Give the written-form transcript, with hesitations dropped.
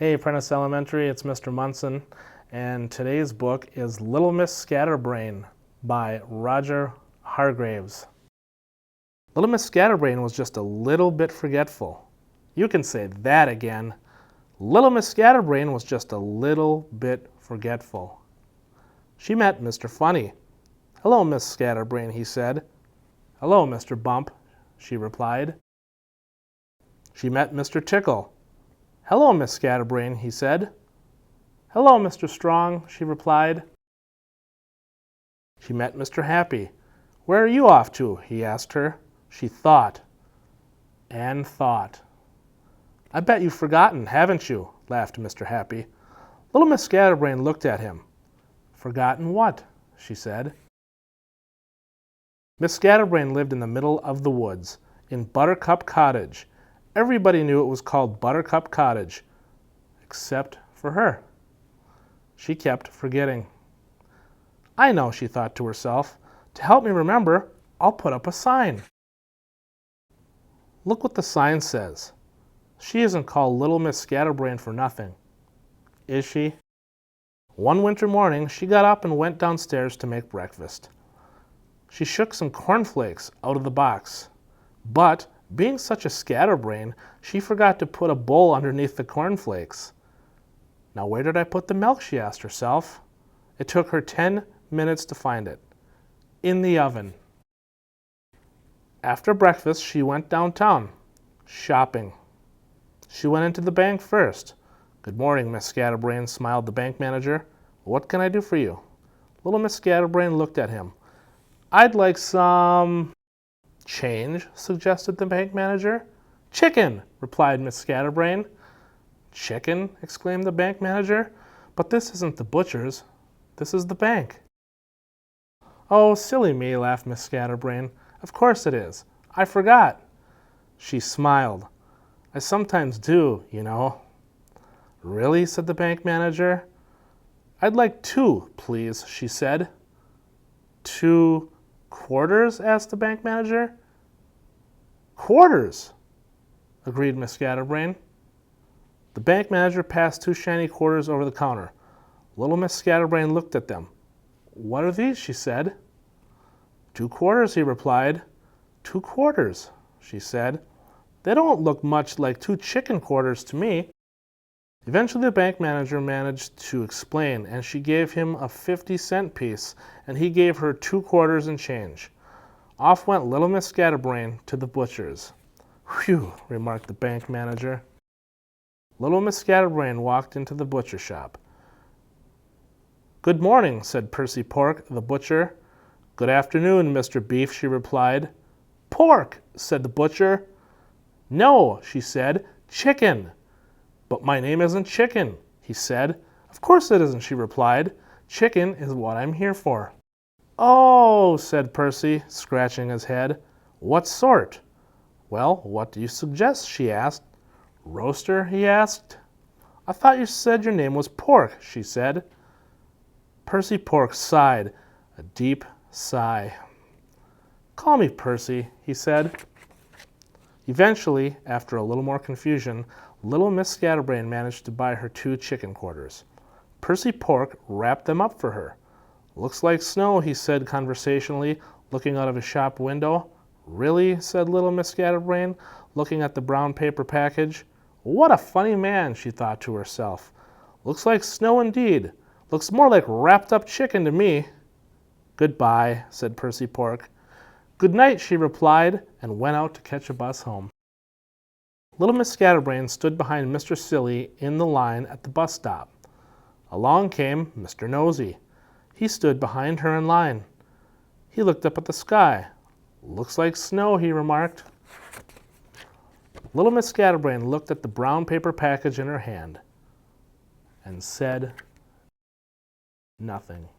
Hey Prentice Elementary, it's Mr. Moenssen, and today's book is Little Miss Scatterbrain by Roger Hargreaves. Little Miss Scatterbrain was just a little bit forgetful. You can say that again. Little Miss Scatterbrain was just a little bit forgetful. She met Mr. Funny. "Hello, Miss Scatterbrain," he said. "Hello, Mr. Bump," she replied. She met Mr. Tickle. "Hello, Miss Scatterbrain," he said. "Hello, Mr. Strong," she replied. She met Mr. Happy. "Where are you off to?" he asked her. She thought and thought. "I bet you've forgotten, haven't you?" laughed Mr. Happy. Little Miss Scatterbrain looked at him. "Forgotten what?" she said. Miss Scatterbrain lived in the middle of the woods, in Buttercup Cottage. Everybody knew it was called Buttercup Cottage, except for her. She kept forgetting. "I know," she thought to herself. "To help me remember, I'll put up a sign." Look what the sign says. She isn't called Little Miss Scatterbrain for nothing, is she? One winter morning, she got up and went downstairs to make breakfast. She shook some cornflakes out of the box, but being such a scatterbrain, she forgot to put a bowl underneath the cornflakes. "Now where did I put the milk?" she asked herself. It took her 10 minutes to find it. In the oven. After breakfast, she went downtown, shopping. She went into the bank first. "Good morning, Miss Scatterbrain," smiled the bank manager. "What can I do for you?" Little Miss Scatterbrain looked at him. "I'd like some change," suggested the bank manager. "Chicken," replied Miss Scatterbrain. "Chicken?" exclaimed the bank manager. "But this isn't the butcher's. This is the bank." "Oh, silly me," laughed Miss Scatterbrain. "Of course it is. I forgot." She smiled. "I sometimes do, you know." "Really?" said the bank manager. "I'd like 2, please," she said. 2 quarters?" asked the bank manager. "Quarters," agreed Miss Scatterbrain. The bank manager passed 2 shiny quarters over the counter. Little Miss Scatterbrain looked at them. "What are these?" she said. 2 quarters, he replied. 2 quarters, she said. "They don't look much like 2 chicken quarters to me." Eventually the bank manager managed to explain, and she gave him a 50-cent piece, and he gave her 2 quarters and change. Off went Little Miss Scatterbrain to the butcher's. "Whew," remarked the bank manager. Little Miss Scatterbrain walked into the butcher shop. "Good morning," said Percy Pork, the butcher. "Good afternoon, Mr. Beef," she replied. "Pork," said the butcher. "No," she said, "chicken." "But my name isn't Chicken," he said. "Of course it isn't," she replied. "Chicken is what I'm here for." "Oh," said Percy, scratching his head. "What sort?" "Well, what do you suggest?" she asked. "Roaster?" he asked. "I thought you said your name was Pork," she said. Percy Pork sighed, a deep sigh. "Call me Percy," he said. Eventually, after a little more confusion, Little Miss Scatterbrain managed to buy her 2 chicken quarters. Percy Pork wrapped them up for her. "Looks like snow," he said conversationally, looking out of his shop window. "Really?" said Little Miss Scatterbrain, looking at the brown paper package. "What a funny man," she thought to herself. "Looks like snow indeed. Looks more like wrapped up chicken to me." "Goodbye," said Percy Pork. "Good night," she replied, and went out to catch a bus home. Little Miss Scatterbrain stood behind Mr. Silly in the line at the bus stop. Along came Mr. Nosy. He stood behind her in line. He looked up at the sky. "Looks like snow," he remarked. Little Miss Scatterbrain looked at the brown paper package in her hand and said nothing.